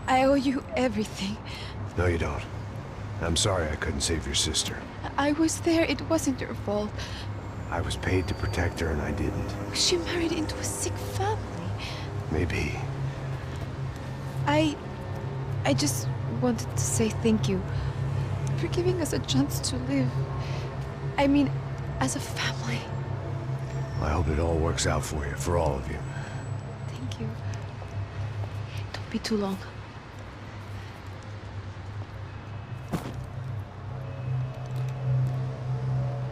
I owe you everything. No, you don't. I'm sorry I couldn't save your sister. I was there. It wasn't your fault. I was paid to protect her and I didn't. She married into a sick family. Maybe. I just wanted to say thank you for giving us a chance to live. I mean, as a family. I hope it all works out for you, for all of you. Thank you. Don't be too long.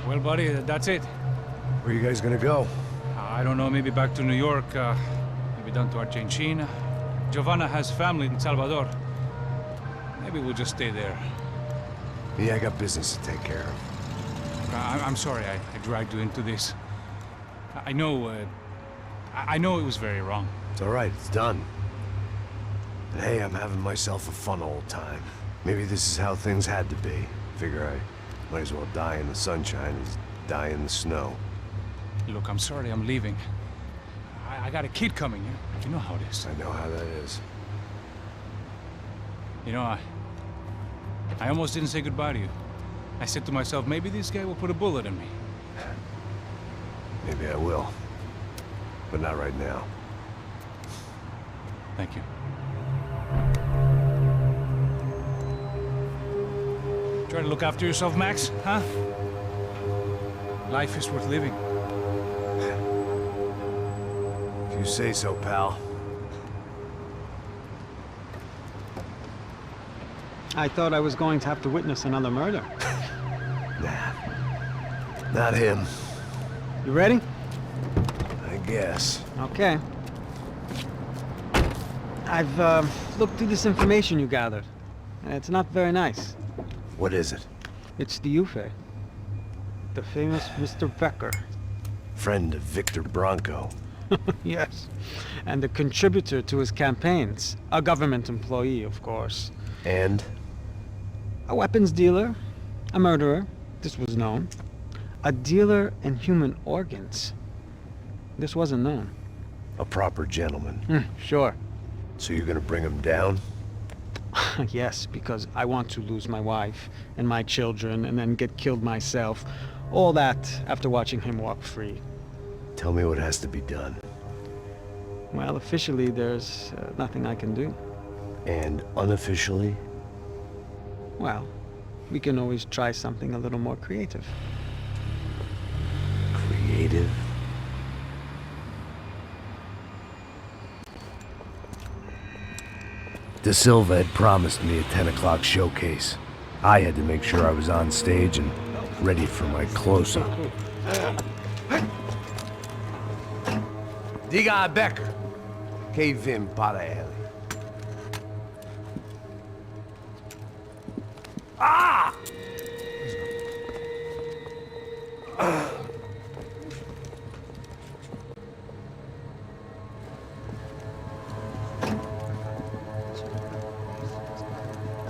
Well, buddy, that's it. Where are you guys gonna go? I don't know, maybe back to New York, maybe down to Argentina. Giovanna has family in Salvador. Maybe we'll just stay there. Yeah, I got business to take care of. I'm sorry I dragged you into this. I know, I know it was very wrong. It's all right, it's done. And hey, I'm having myself a fun old time. Maybe this is how things had to be. Figure I might as well die in the sunshine as die in the snow. Look, I'm sorry I'm leaving. I got a kid coming, you know how it is. I know how that is. You know, I almost didn't say goodbye to you. I said to myself, maybe this guy will put a bullet in me. Maybe I will. But not right now. Thank you. Try to look after yourself, Max, huh? Life is worth living. If you say so, pal. I thought I was going to have to witness another murder. Nah. Not him. You ready? I guess. Okay. I've looked through this information you gathered. And it's not very nice. What is it? It's the Ufe. The famous Mr. Becker. Friend of Victor Bronco. Yes. And a contributor to his campaigns. A government employee, of course. And? A weapons dealer. A murderer. This was known. A dealer in human organs. This wasn't known. A proper gentleman. Sure. So you're gonna bring him down? Yes, because I want to lose my wife and my children and then get killed myself. All that after watching him walk free. Tell me what has to be done. Well, officially, there's nothing I can do. And unofficially? Well, we can always try something a little more creative. Creative? De Silva had promised me a 10 o'clock showcase. I had to make sure I was on stage and ready for my close-up. Diga a Becker que vim para ele. Ah!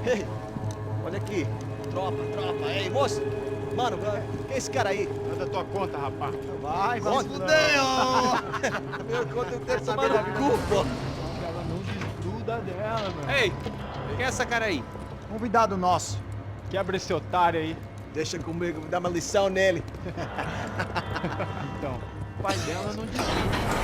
Ei, olha aqui. Tropa. Ei, moço. Mano, quem é esse cara aí? Manda tua conta, rapaz. Vai se fuder, ó. Meu conta não tem tomar no cu, pô. Ela não desgruda dela, mano. Ei, quem é essa cara aí? Convidado nosso. Quebra esse otário aí. Deixa comigo, me dá uma lição nele. Então, o pai dela não desgruda.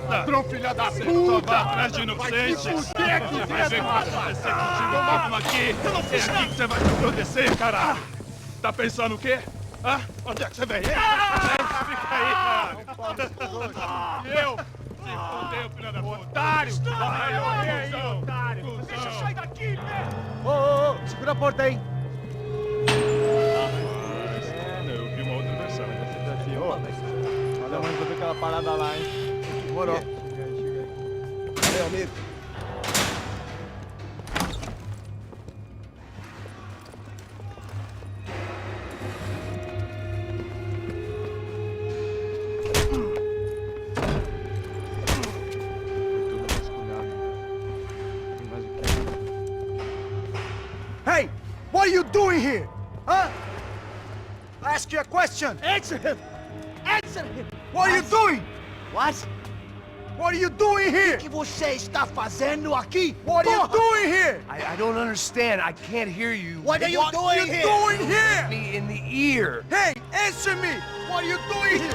Ladrão, filha da puta! Vai atrás de inocentes! O que é que vai ver o que vai acontecer contigo? Vamos aqui! Eu não fiz aqui que você vai te acontecer, caralho! Tá pensando o quê? Hã? Onde é que você vem? Fica aí, cara! E eu? Se fodeu, filha da puta! Otário! Vai morrer aí, otário! Deixa eu sair daqui, né? Ô, segura a porta aí. Eu vi uma outra versão. Olha, mãe, vou ver aquela parada lá, hein? Demorou. Chega aí. Valeu, amigo. Hey! What are you doing here? Huh? I ask you a question. Answer him. Answer him. What are you doing? What? What are you doing here? O que você está fazendo aqui? What are you doing here? I don't understand. I can't hear you. What are you doing here? Doing here? Me in the ear. Hey, answer me! What are you doing here?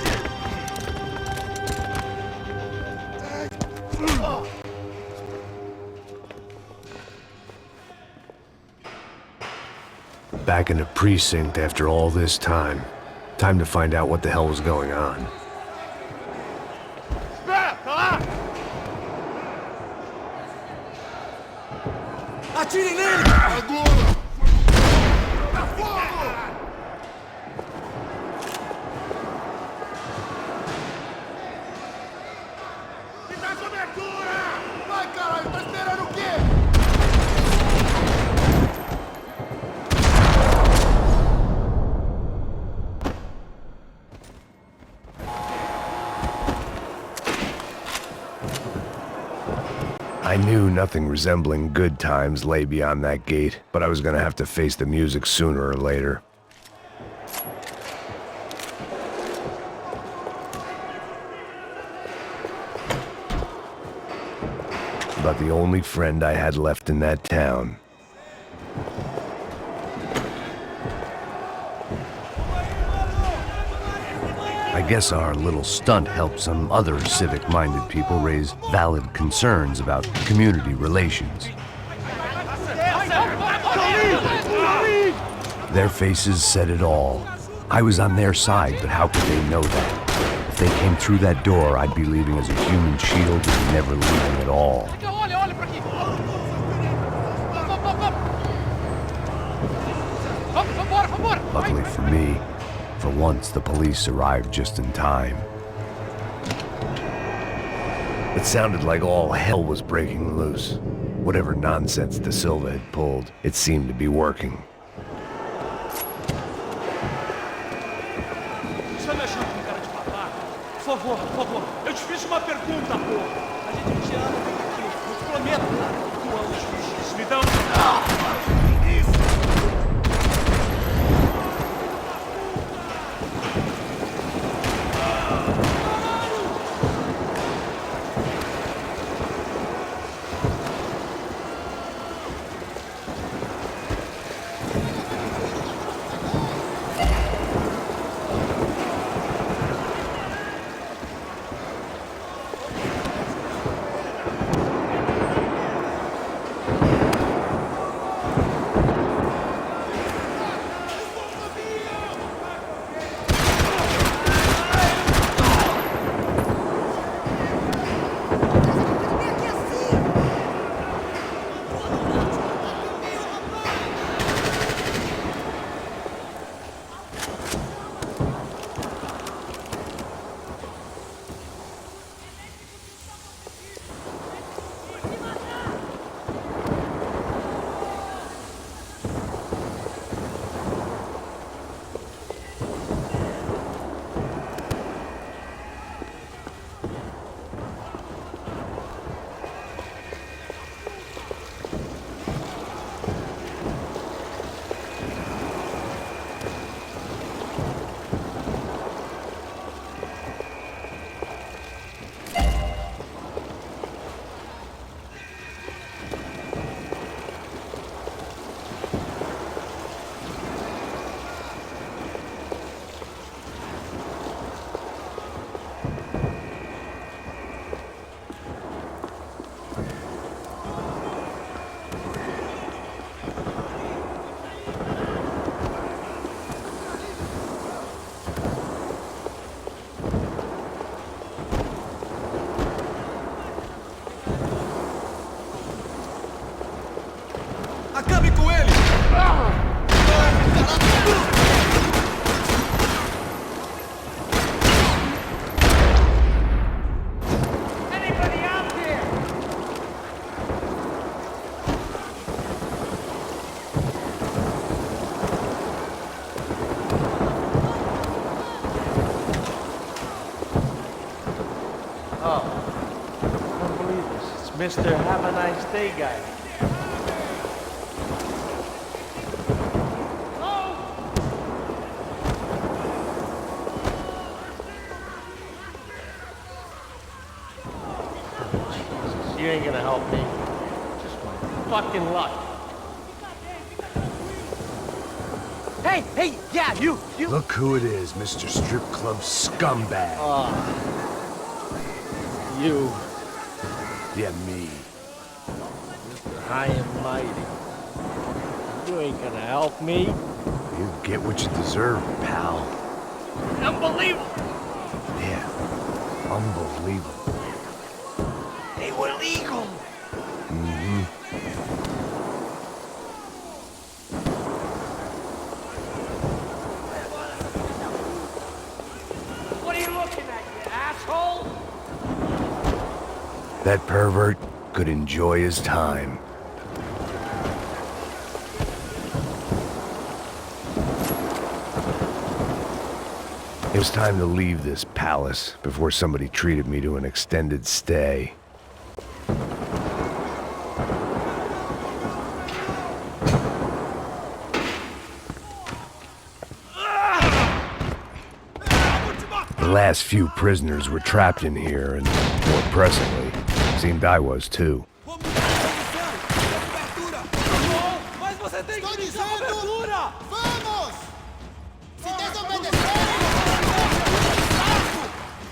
Back in the precinct after all this time. Time to find out what the hell was going on. Espera, tá lá! Atirem nele! Agora! Me dá cobertura! Vai, caralho, tá esperando o quê? I knew nothing resembling good times lay beyond that gate, but I was gonna have to face the music sooner or later. About the only friend I had left in that town. I guess our little stunt helped some other civic-minded people raise valid concerns about community relations. Their faces said it all. I was on their side, but how could they know that? If they came through that door, I'd be leaving as a human shield and never leaving at all. Luckily for me, for once the police arrived just in time. It sounded like all hell was breaking loose. Whatever nonsense De Silva had pulled, it seemed to be working. Você me ajuda com cara de babaca? Por favor, por favor. Eu te fiz uma pergunta, porra. A gente te ama aqui. Eu te prometo, cara. Tu ama os bichos. Me dá Isso! Acabe com ele! Mr. Have a Nice Day guy. You ain't gonna help me. Just my fucking luck. Hey, yeah, you. Look who it is, Mr. Strip Club Scumbag. You, Yeah, me. Mr. High and Mighty. You ain't gonna help me. You get what you deserve, pal. Unbelievable! Yeah, unbelievable. They were legal. What are you looking at, you asshole? That pervert could enjoy his time. It was time to leave this palace before somebody treated me to an extended stay. The last few prisoners were trapped in here, and more pressingly, seemed I was too. Mas você tem que iniciar a abertura! Vamos! Se desobedecer...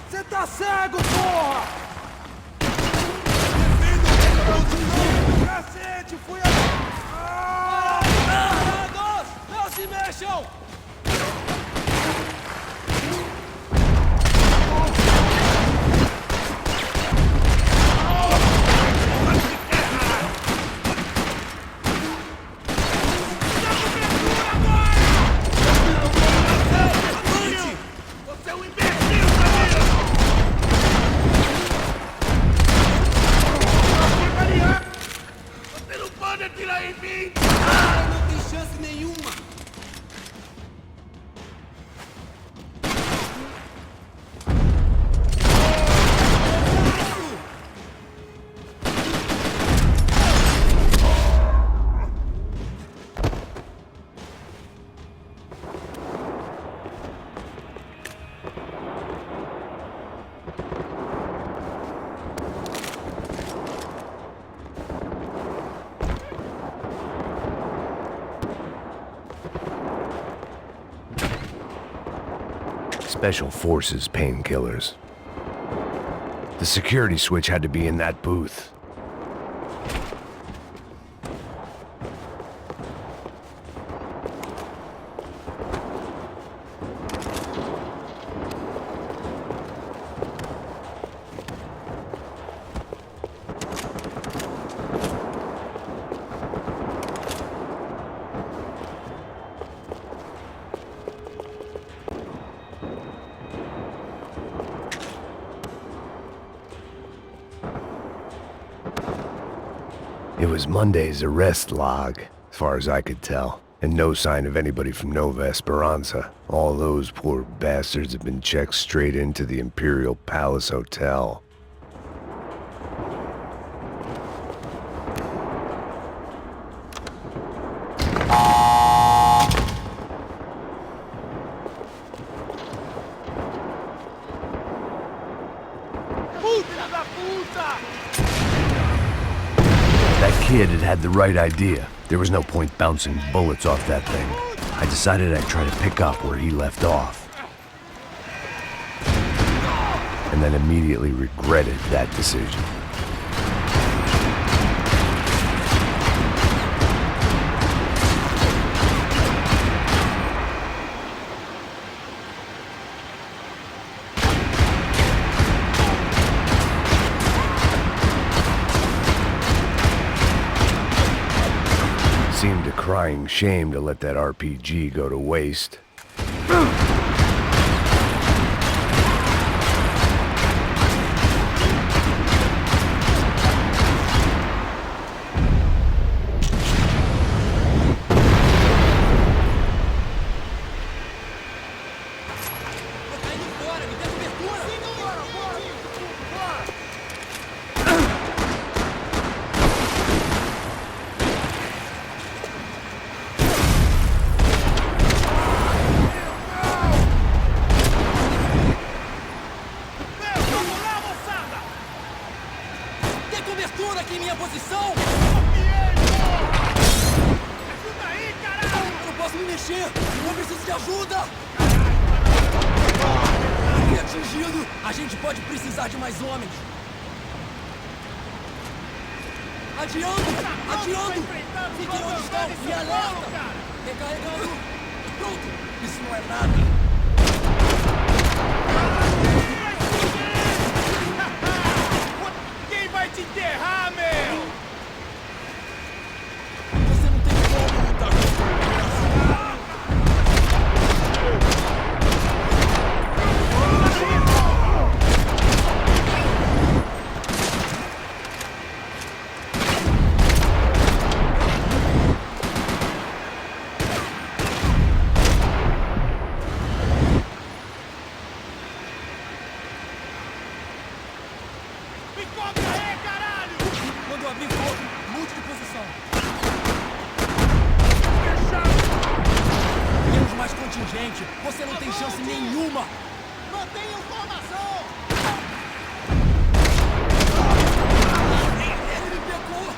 Você tá cego, porra! Cacete, fui a... Parados! Não se mexam! Não tem chance nenhuma! Special Forces painkillers. The security switch had to be in that booth. It was Monday's arrest log, as far as I could tell, and no sign of anybody from Nova Esperanza. All those poor bastards have been checked straight into the Imperial Palace Hotel. That kid had the right idea. There was no point bouncing bullets off that thing. I decided I'd try to pick up where he left off. And then immediately regretted that decision. Seemed a crying shame to let that RPG go to waste. Ajuda! Fui atingido! A gente pode precisar de mais homens! Adiando! Adiando! Fiquem onde estão e alerta! Recarregando! Pronto! Isso não é nada! Quem vai te enterrar, meu? Você não tem como lutar contra Me cobre aí, caralho! Quando abrir fogo, mude de posição. Temos mais contingente. Você não tem chance nenhuma. Mantenham formação! Ele me pegou.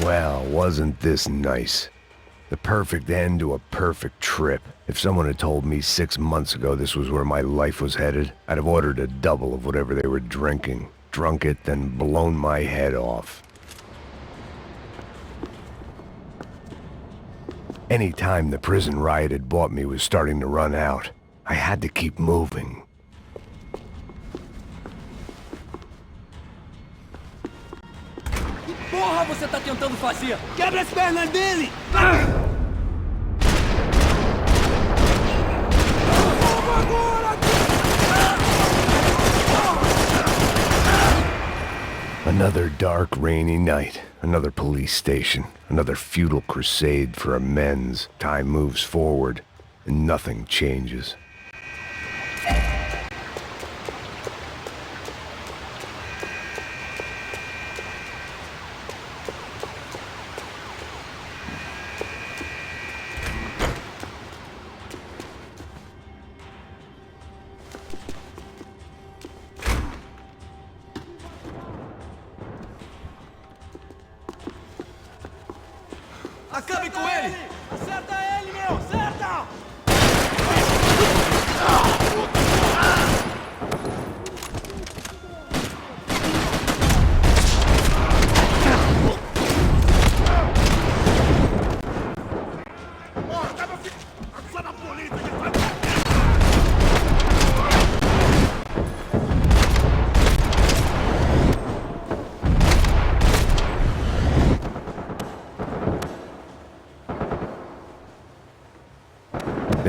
Well, wasn't this nice? The perfect end to a perfect trip. If someone had told me 6 months ago this was where my life was headed, I'd have ordered a double of whatever they were drinking, drunk it, then blown my head off. Any time the prison riot had bought me was starting to run out. I had to keep moving. Que porra você tá tentando fazer? Quebra as pernas dele! Another dark, rainy night. Another police station. Another futile crusade for amends. Time moves forward, and nothing changes. Acabe com ele! Acerta ele, meu! Acerta!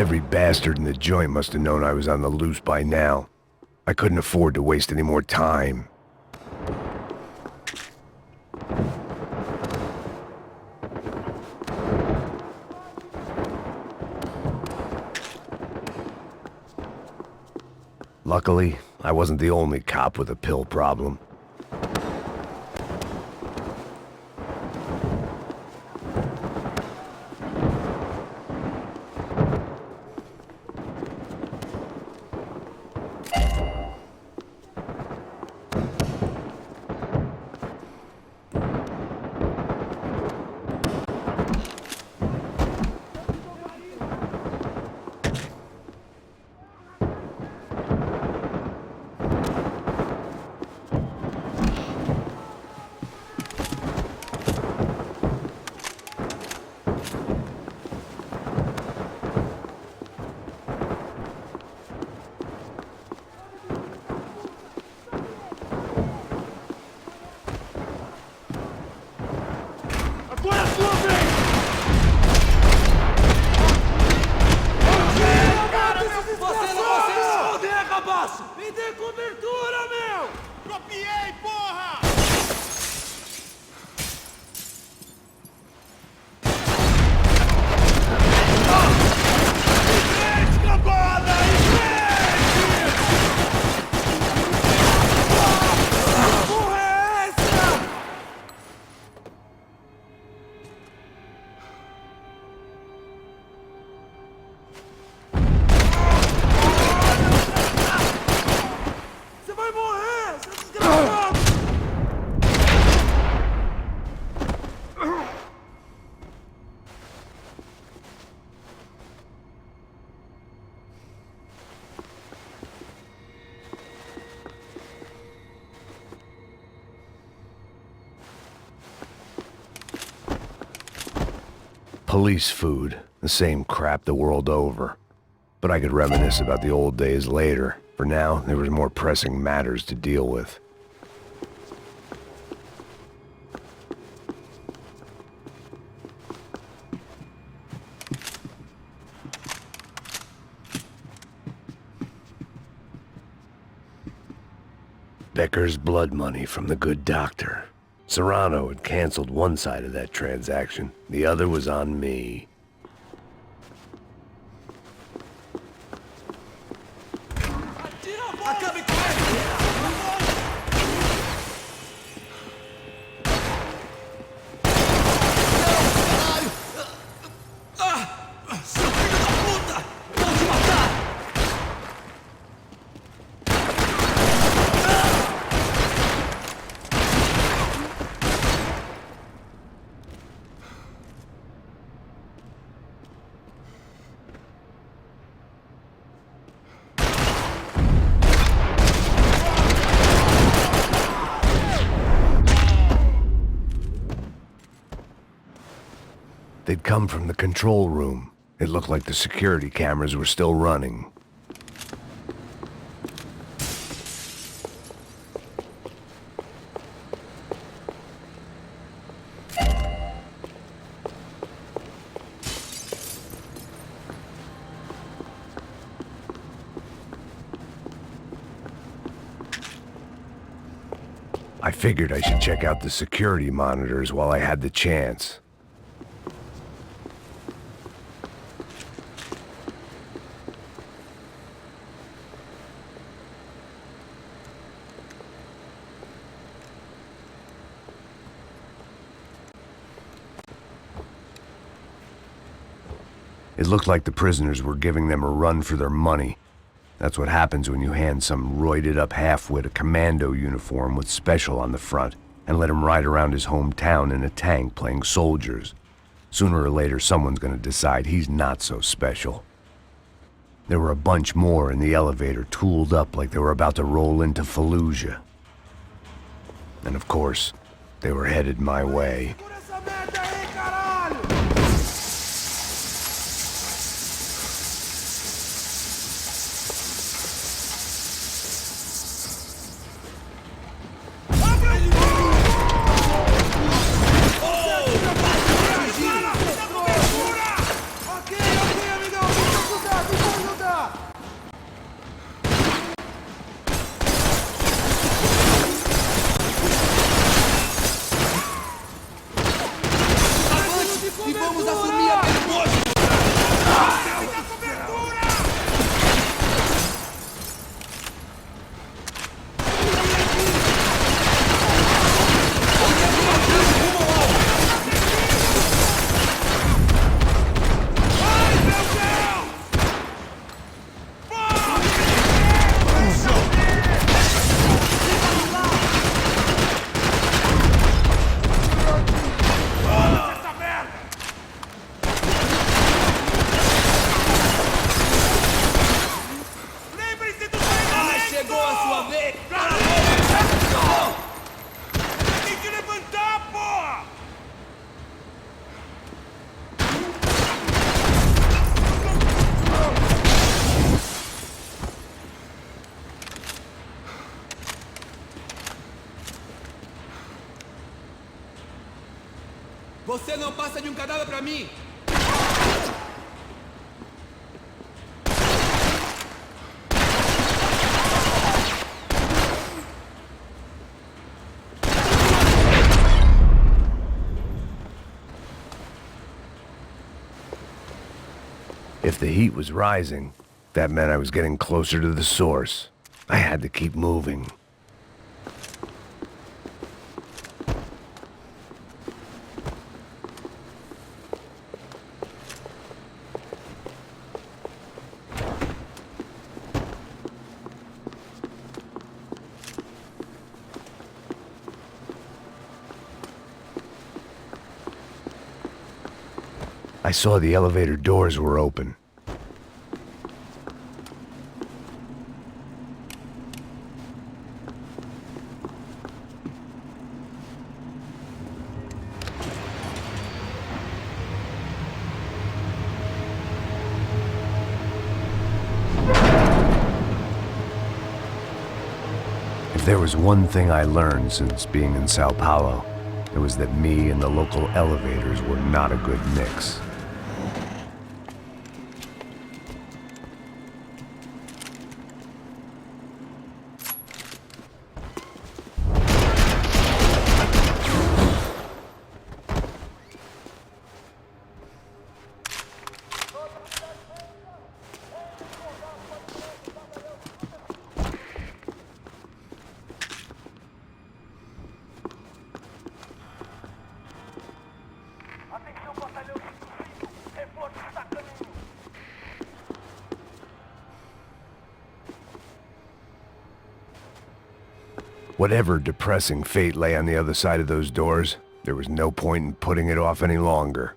Every bastard in the joint must have known I was on the loose by now. I couldn't afford to waste any more time. Luckily, I wasn't the only cop with a pill problem. Agora é a sua vez! Você não Esconder, cabaço! Me dê cobertura, meu! Copiei, porra! Frente, cambada! Em frente! Que porra é essa? Você vai morrer, seu desgraçado! Police food, the same crap the world over. But I could reminisce about the old days later. For now, there was more pressing matters to deal with. Becker's blood money from the good doctor. Serrano had canceled one side of that transaction. The other was on me. Acabe com ele! Seu filho da puta! Vou te matar! They'd come from the control room. It looked like the security cameras were still running. I figured I should check out the security monitors while I had the chance. It looked like the prisoners were giving them a run for their money. That's what happens when you hand some roided-up halfwit a commando uniform with special on the front and let him ride around his hometown in a tank playing soldiers. Sooner or later, someone's gonna decide he's not so special. There were a bunch more in the elevator, tooled up like they were about to roll into Fallujah. And of course, they were headed my way. Segura essa merda aí, caralho! Ok, amigão, muito cuidado! Você não passa de um cadáver pra mim! If the heat was rising, that meant I was getting closer to the source. I had to keep moving. I saw the elevator doors were open. If there was one thing I learned since being in Sao Paulo, it was that me and the local elevators were not a good mix. Whatever depressing fate lay on the other side of those doors, there was no point in putting it off any longer.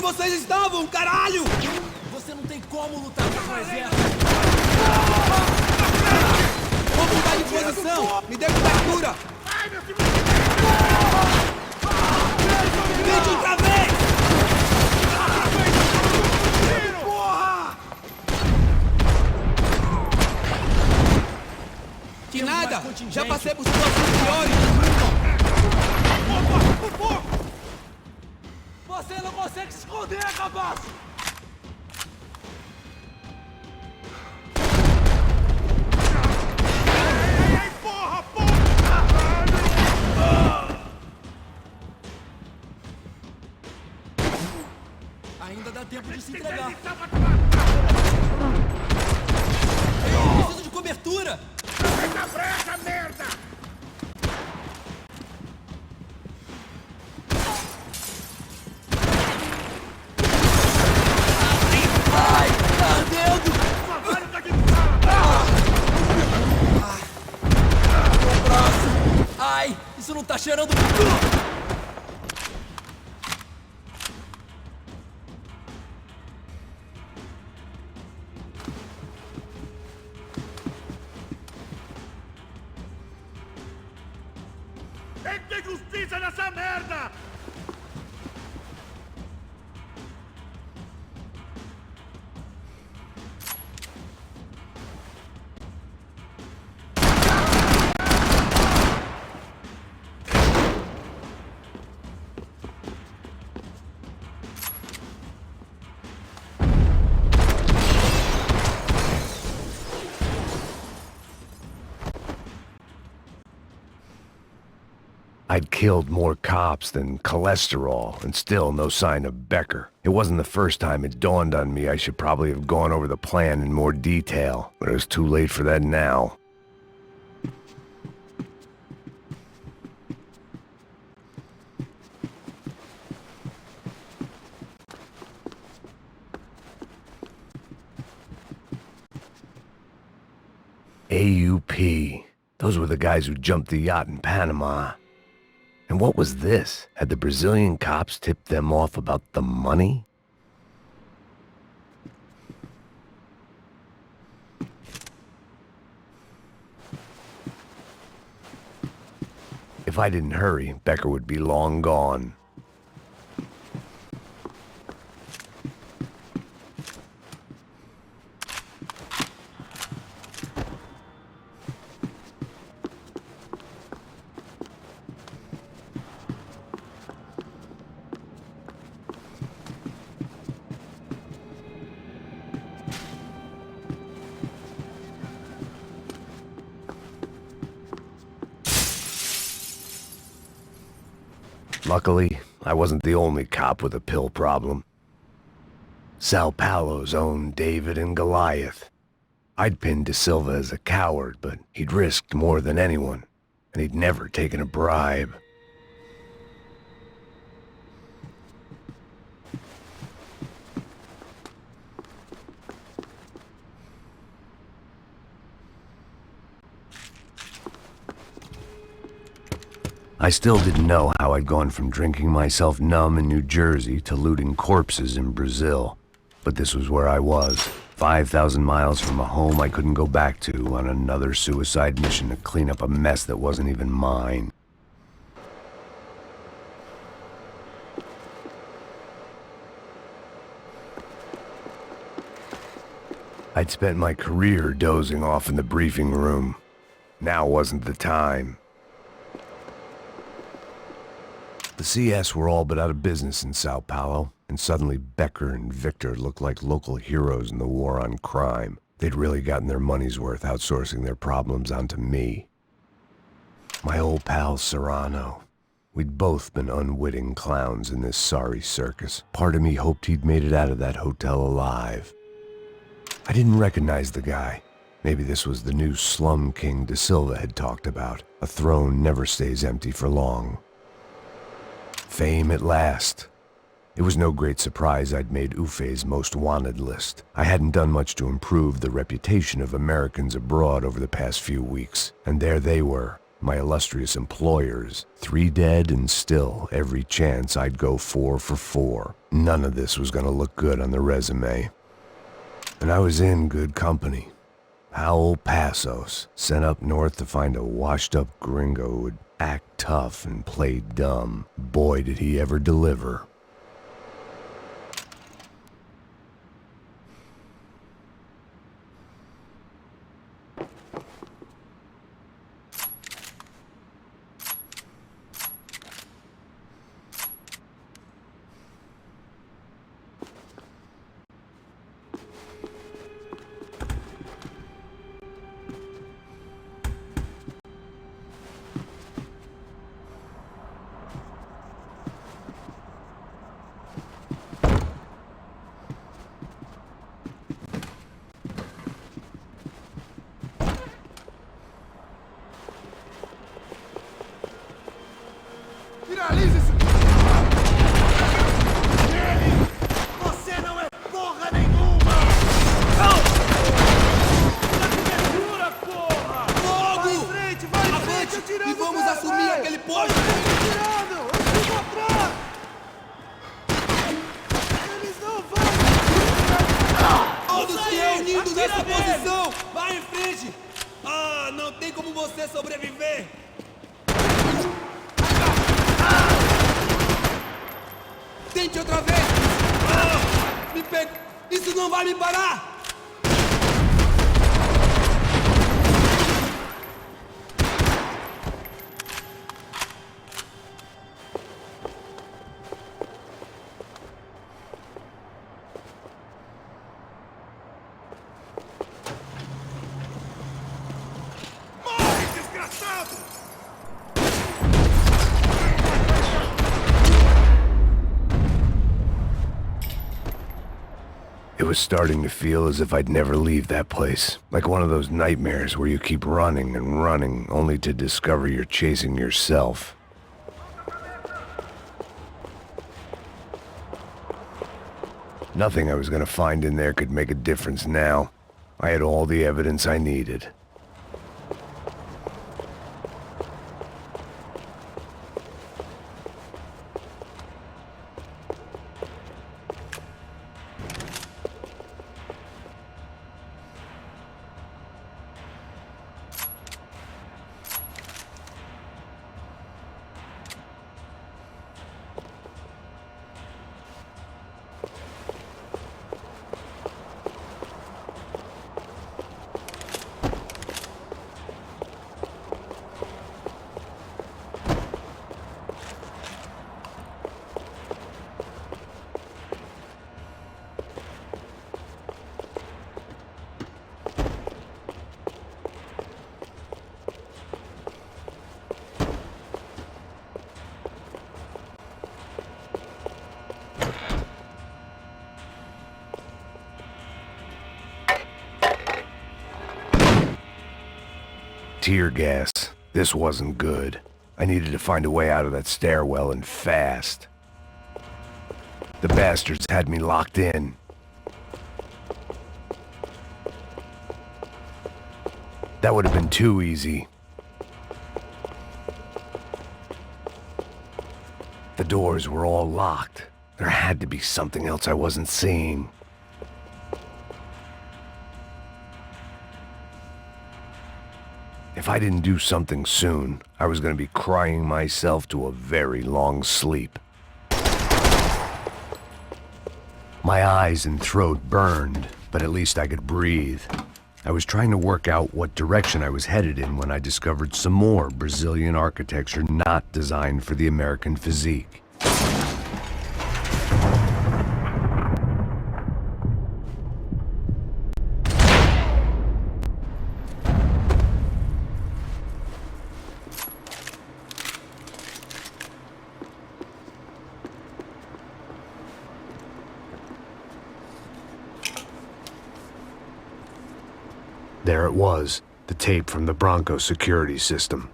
Vocês estavam, caralho! Você não tem como lutar contra o exército! Vou mudar de posição! Me dê cobertura! Vem outra vez! Porra! Que nada! Já passei por situações piores! Você não consegue se esconder, cabaço! Ei, porra, porra! Ainda dá tempo de se entregar. Ele tava Eu preciso de cobertura! na brecha, merda! Ai, tá ardendo! Meu braço! Ai, isso não tá cheirando muito! Tem que ter justiça nessa merda! I'd killed more cops than cholesterol, and still no sign of Becker. It wasn't the first time it dawned on me I should probably have gone over the plan in more detail, but it was too late for that now. AUP. Those were the guys who jumped the yacht in Panama. And what was this? Had the Brazilian cops tipped them off about the money? If I didn't hurry, Becker would be long gone. Luckily, I wasn't the only cop with a pill problem. Sao Paulo's own David and Goliath. I'd pinned De Silva as a coward, but he'd risked more than anyone, and he'd never taken a bribe. I still didn't know how I'd gone from drinking myself numb in New Jersey to looting corpses in Brazil. But this was where I was, 5,000 miles from a home I couldn't go back to, on another suicide mission to clean up a mess that wasn't even mine. I'd spent my career dozing off in the briefing room. Now wasn't the time. The CS were all but out of business in Sao Paulo, and suddenly Becker and Victor looked like local heroes in the war on crime. They'd really gotten their money's worth outsourcing their problems onto me. My old pal Serrano. We'd both been unwitting clowns in this sorry circus. Part of me hoped he'd made it out of that hotel alive. I didn't recognize the guy. Maybe this was the new slum king De Silva had talked about. A throne never stays empty for long. Fame at last. It was no great surprise I'd made Ufe's most wanted list. I hadn't done much to improve the reputation of Americans abroad over the past few weeks, and there they were, my illustrious employers, 3 dead and still every chance I'd go 4 for 4. None of this was gonna look good on the resume. And I was in good company. Howell Passos, sent up north to find a washed-up gringo who would act tough and play dumb. Boy, did he ever deliver. Finalize isso! Você não é porra nenhuma! Não! Na cobertura, porra! Fogo! Vai em frente, atirando, e vamos assumir aquele posto! Atirando! Eu vou atrás! Eles não vão! Todos se reunindo nessa posição! Vai em frente! Ah, não tem como você sobreviver! Tente outra vez! Ah, me pega! Isso não vai me parar! Morre, desgraçado! It was starting to feel as if I'd never leave that place. Like one of those nightmares where you keep running and running, only to discover you're chasing yourself. Nothing I was gonna find in there could make a difference now. I had all the evidence I needed. tear gas. This wasn't good. I needed to find a way out of that stairwell and fast. The bastards had me locked in. That would have been too easy. The doors were all locked. There had to be something else I wasn't seeing. If I didn't do something soon, I was going to be crying myself to a very long sleep. My eyes and throat burned, but at least I could breathe. I was trying to work out what direction I was headed in when I discovered some more Brazilian architecture not designed for the American physique. There it was, the tape from the Bronco security system.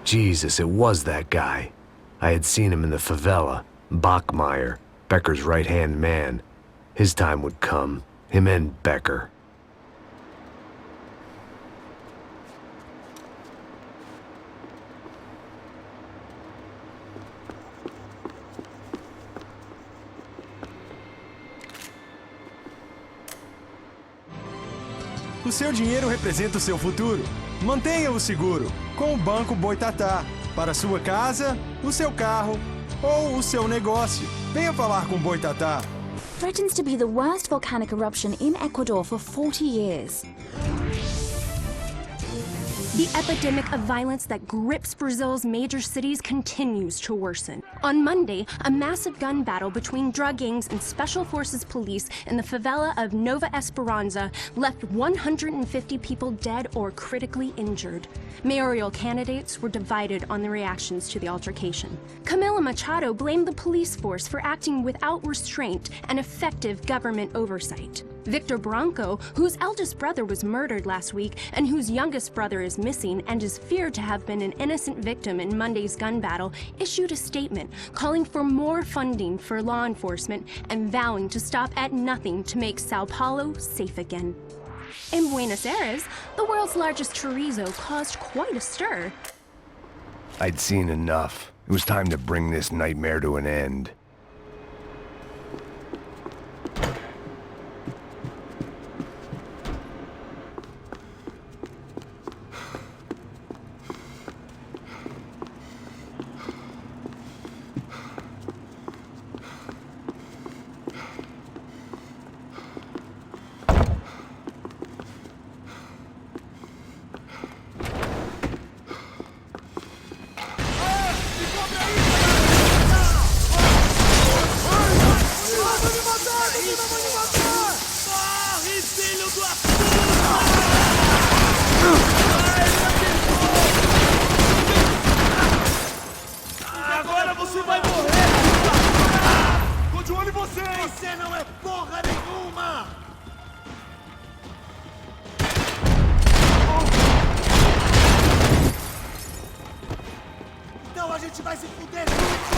Jesus, it was that guy. I had seen him in the favela, Bachmeyer, Becker's right-hand man. His time would come, him and Becker. O seu dinheiro representa o seu futuro. Mantenha-o seguro com o Banco Boitatá. Para sua casa, o seu carro ou o seu negócio. Venha falar com Boitatá. Threatens to be the worst volcanic eruption in Ecuador for 40 years. The epidemic of violence that grips Brazil's major cities continues to worsen. On Monday, a massive gun battle between drug gangs and special forces police in the favela of Nova Esperança left 150 people dead or critically injured. Mayoral candidates were divided on the reactions to the altercation. Camila Machado blamed the police force for acting without restraint and effective government oversight. Victor Branco, whose eldest brother was murdered last week and whose youngest brother is missing and is feared to have been an innocent victim in Monday's gun battle, issued a statement calling for more funding for law enforcement and vowing to stop at nothing to make Sao Paulo safe again. In Buenos Aires, the world's largest chorizo caused quite a stir. I'd seen enough. It was time to bring this nightmare to an end. Agora você vai morrer! Tô de olho em você! Você não é porra nenhuma! Então a gente vai se fuder junto!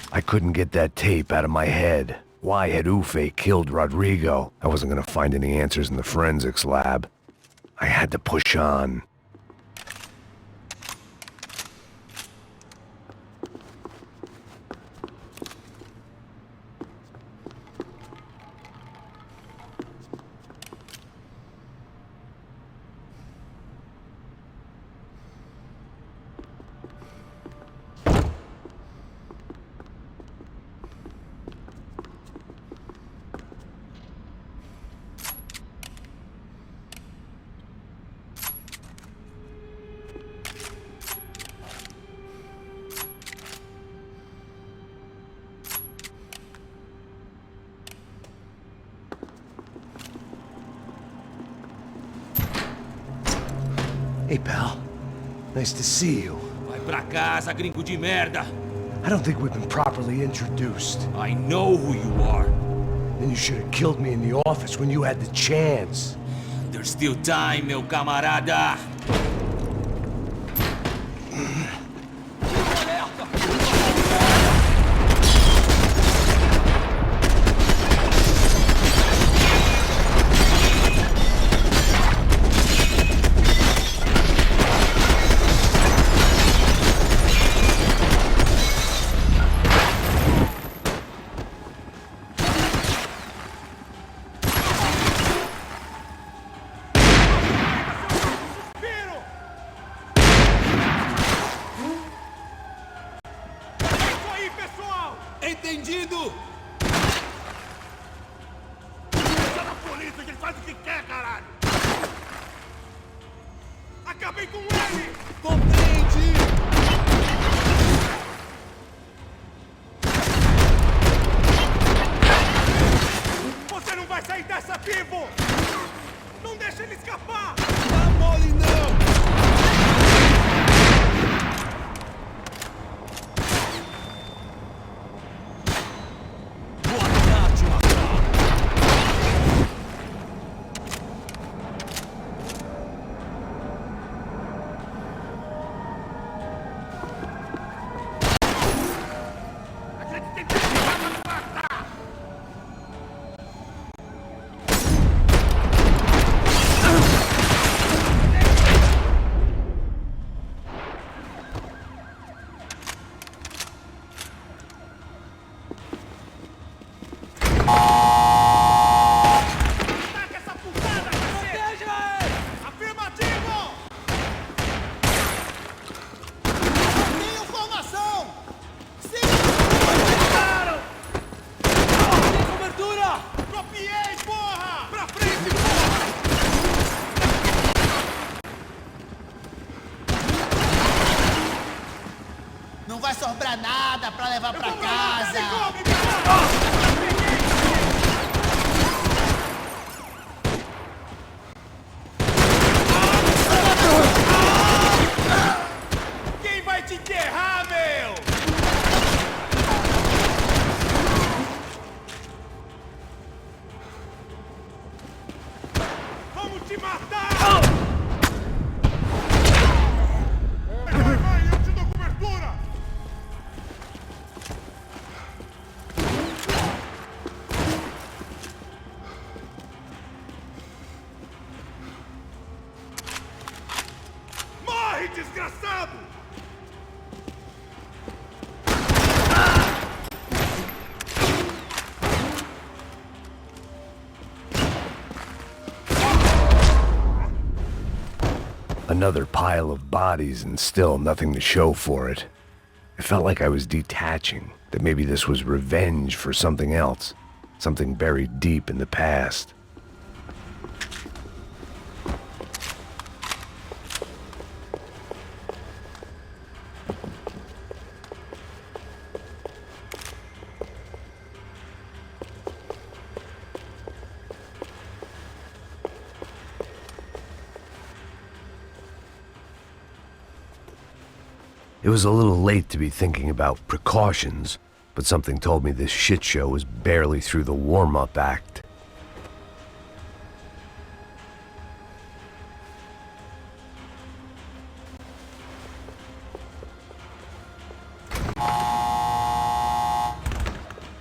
I couldn't get that tape out of my head. Why had Ufe killed Rodrigo? I wasn't gonna find any answers in the forensics lab. I had to push on. Hey, pal. Nice to see you. Vai pra casa, gringo de merda. I don't think we've been properly introduced. I know who you are. Then you should have killed me in the office when you had the chance. There's still time, meu camarada. Entendido! Tá na polícia, ele faz o que quer, caralho! Acabei com ele! Compreende! Você não vai sair dessa vivo! Não deixa ele escapar! Tá mole não! Não vai sobrar nada pra levar pra casa. Quem vai te enterrar, meu? Vamos te matar! Vai, eu te dou cobertura! Morre, desgraçado! Another pile of bodies and still nothing to show for it. It felt like I was detaching, that maybe this was revenge for something else, something buried deep in the past. It was a little late to be thinking about precautions, but something told me this shit show was barely through the warm-up act.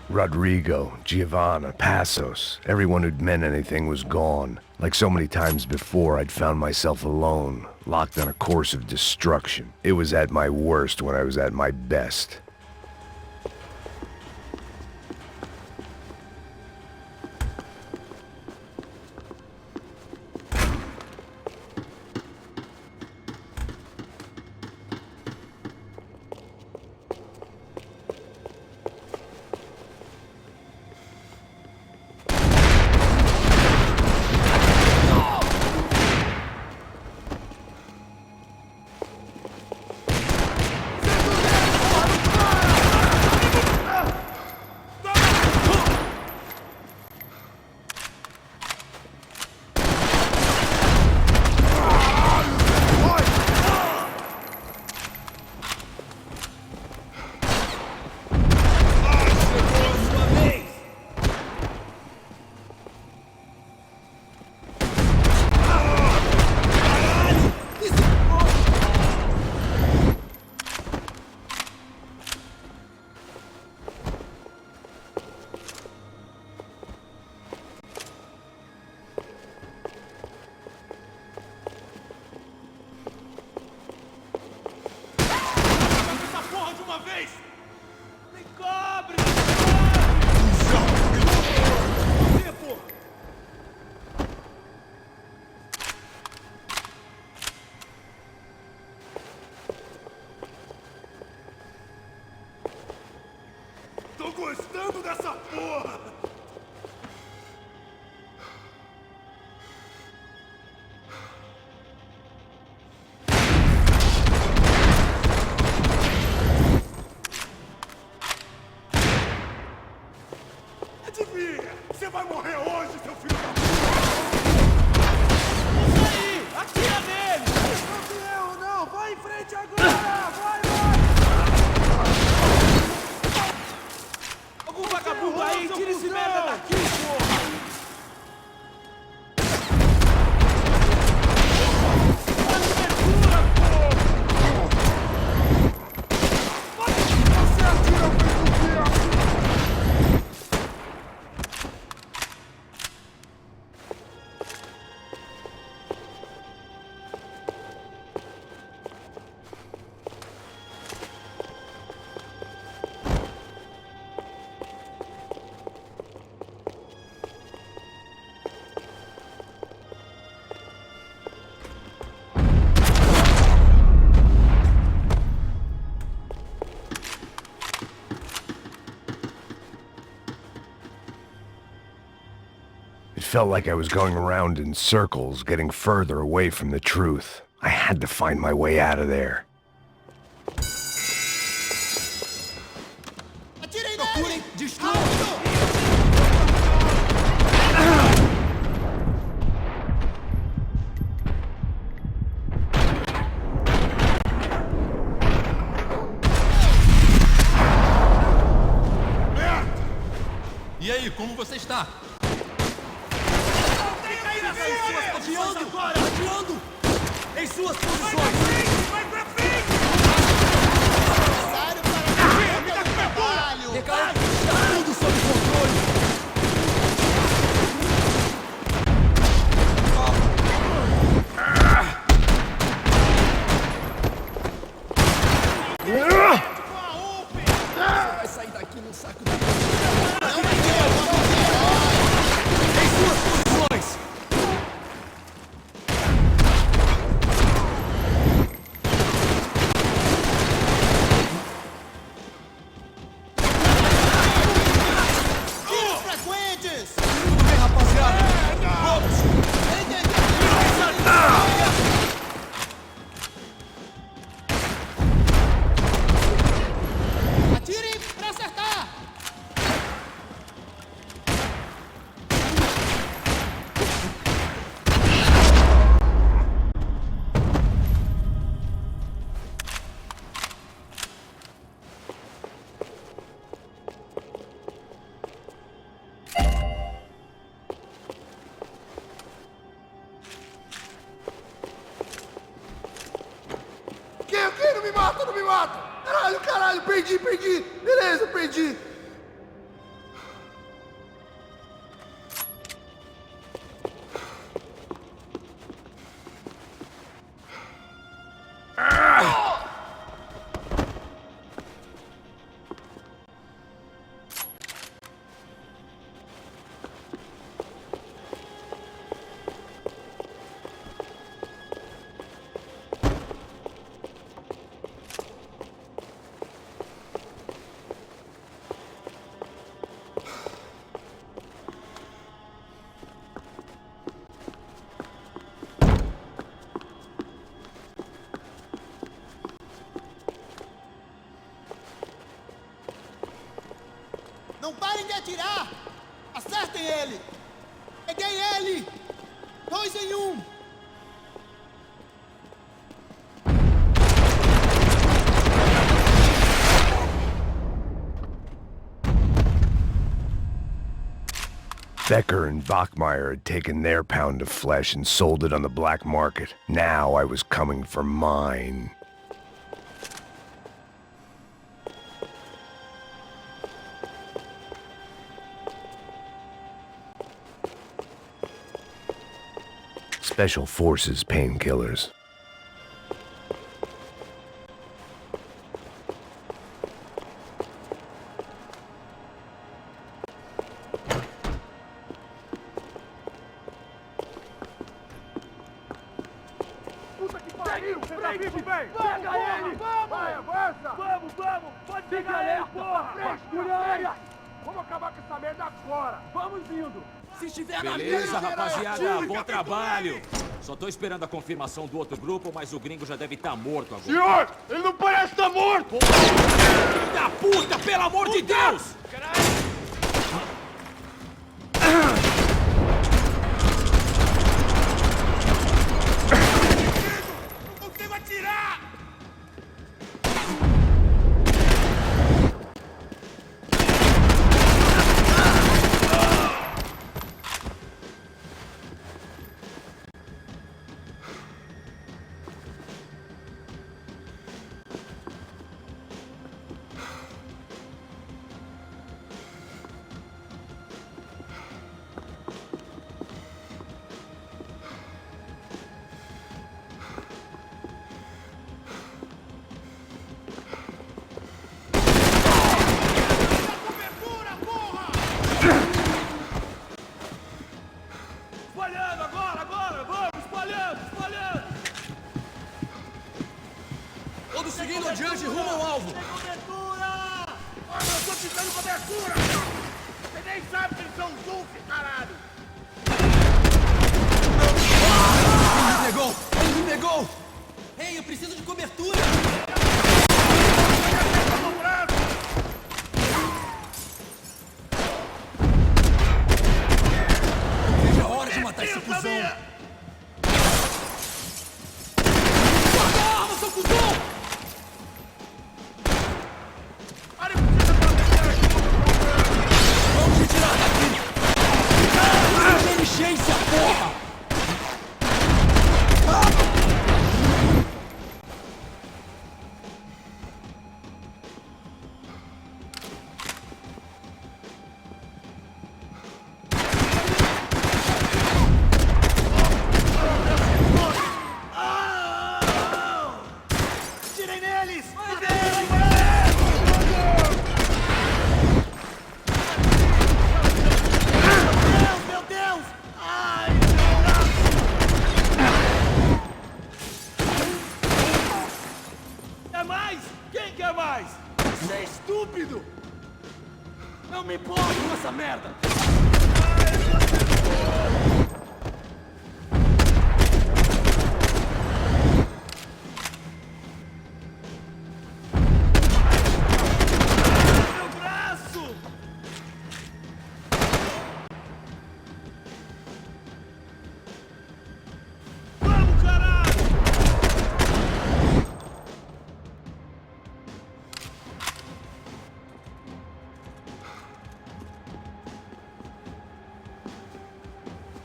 Rodrigo, Giovanna, Passos, everyone who'd meant anything was gone. Like so many times before, I'd found myself alone, locked on a course of destruction. It was at my worst when I was at my best. gostando dessa porra! Adivinha? Você vai morrer hoje, seu filho da puta! Isso aí! Atira nele! Não tem erro, não! Vai em frente agora! Vai, vai! Algum vagabundo aí, tira esse merda daqui, porra! Você atira feito o quê? It felt like I was going around in circles, getting further away from the truth. I had to find my way out of there. Atirem nele! Destrua! E aí, como você está? Adiando agora! Adiando! Em suas posições! Vai pra frente! Necessário para meu trabalho! Recai! Está tudo sob controle! Você vai sair daqui no saco da... Não vai ter! Em suas posições! Tiros frequentes! Tudo bem, rapaziada? Vamos! Atirem pra acertar! Quem? Não me mata, não me mata! Caralho, perdi! Beleza, perdi! Não parem de atirar! Acertem ele! Peguei ele! 2 em 1! Becker and Bachmeyer had taken their pound of flesh and sold it on the black market. Now I was coming for mine. Special Forces painkillers. Puta que pariu! Pega ele! Pega ele! Vamos! Vai, avança! Vamos! Pode Fica aí, porra! Frescura! Vamos acabar com essa merda agora! Vamos indo! Se estiver na Beleza, frente, rapaziada, tira, bom trabalho. capitão! Só tô esperando a confirmação do outro grupo, mas o gringo já deve estar morto agora. Senhor, ele não parece estar morto! Filho da puta, pelo amor de Deus! Não consigo atirar! Espalhando agora, vamos, espalhando! Todos seguindo adiante, rumo ao alvo. Tem cobertura! Olha, eu tô te dando cobertura! Você nem sabe que eles são Zulf, caralho! Ele me pegou! Ei, eu preciso de cobertura! Não vejo a hora de matar esse cuzão! Guarda a arma, seu cuzão! Vamos retirar daqui! Inteligência, porra! Tirem neles! Meu Deus! Ai, quer mais? Quem quer mais? Você é estúpido! Não me importo com essa merda! Meu braço! Vamos, caralho!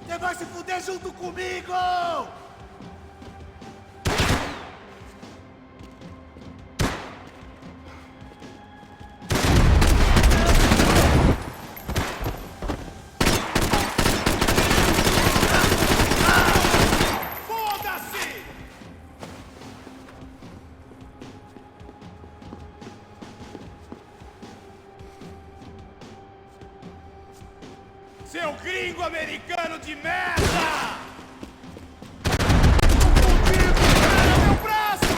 Você vai se fuder junto comigo! Foda-se! Seu gringo americano de merda! Meu braço!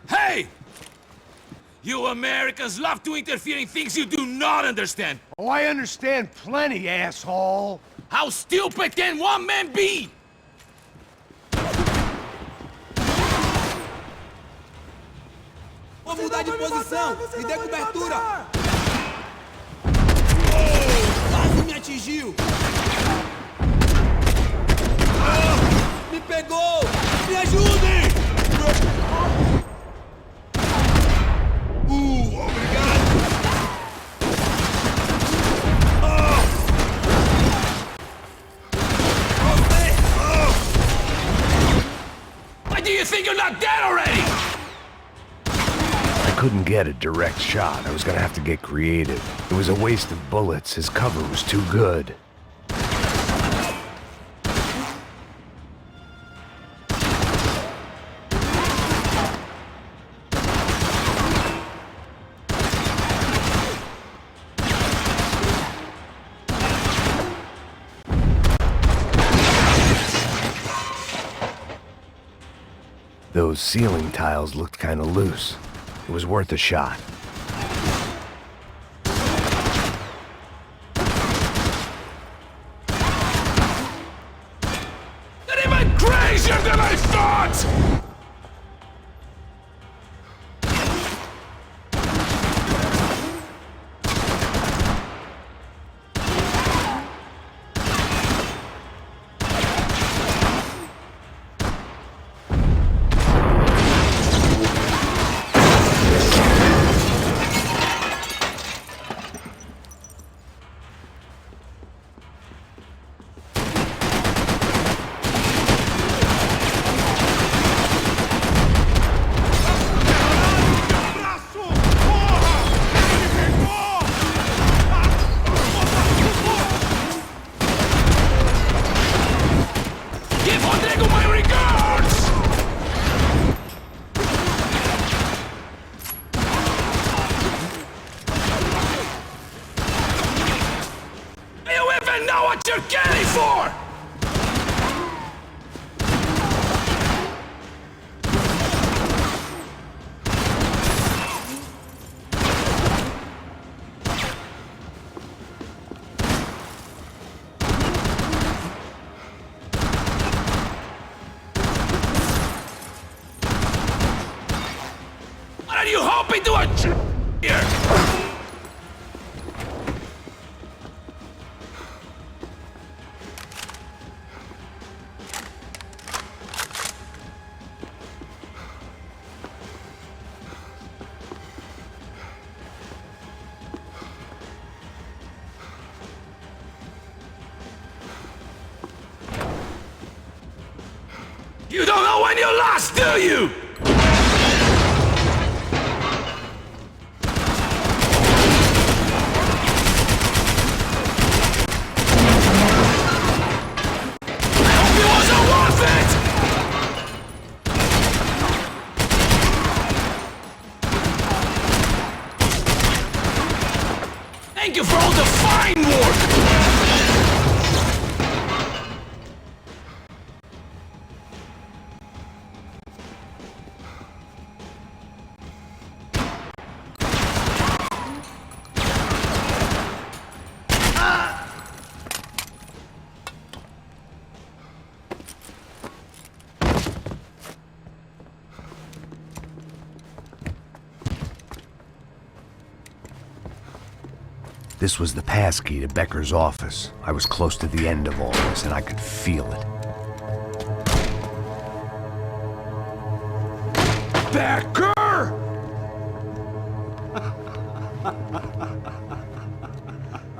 Hey! You Americans love to interfere in things you do not understand. Oh, I understand plenty, asshole. How stupid can one man be? Vou mudar de posição! Me dê cobertura! Quase me atingiu! Me pegou! Me ajudem! Obrigado! Why do you think you're not dead already? I couldn't get a direct shot. I was gonna have to get creative. It was a waste of bullets. His cover was too good. Those ceiling tiles looked kinda loose. It was worth a shot. They're even crazier than I thought! Know what you're getting for! What are you hoping to achieve here? You don't know when you lost, do you? I hope it wasn't worth it! Thank you for all the fine work! This was the passkey to Becker's office. I was close to the end of all this, and I could feel it. Becker!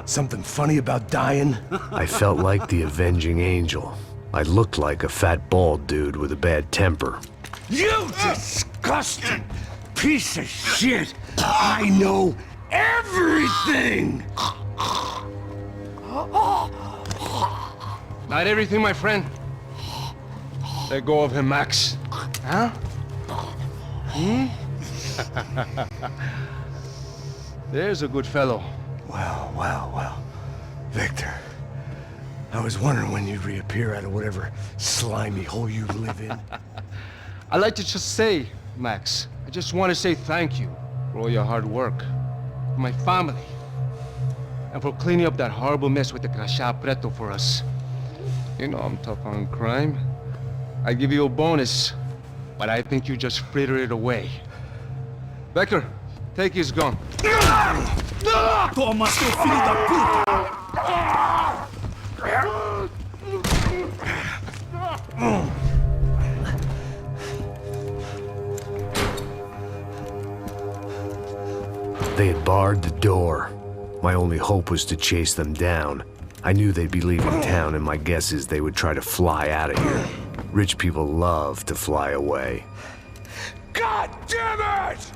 Something funny about dying? I felt like the avenging angel. I looked like a fat bald dude with a bad temper. You disgusting piece of shit! I know everything! Not everything, my friend. Let go of him, Max. Huh? There's a good fellow. Well. Victor, I was wondering when you'd reappear out of whatever slimy hole you live in. I'd like to just say, Max, I just want to say thank you for all your hard work, for my family, and for cleaning up that horrible mess with the Crachá Preto for us. You know I'm tough on crime. I give you a bonus, but I think you just frittered it away. Becker, take his gun. Toma, seu filho da puta! They had barred the door. My only hope was to chase them down. I knew they'd be leaving town, and my guess is they would try to fly out of here. Rich people love to fly away. God damn it!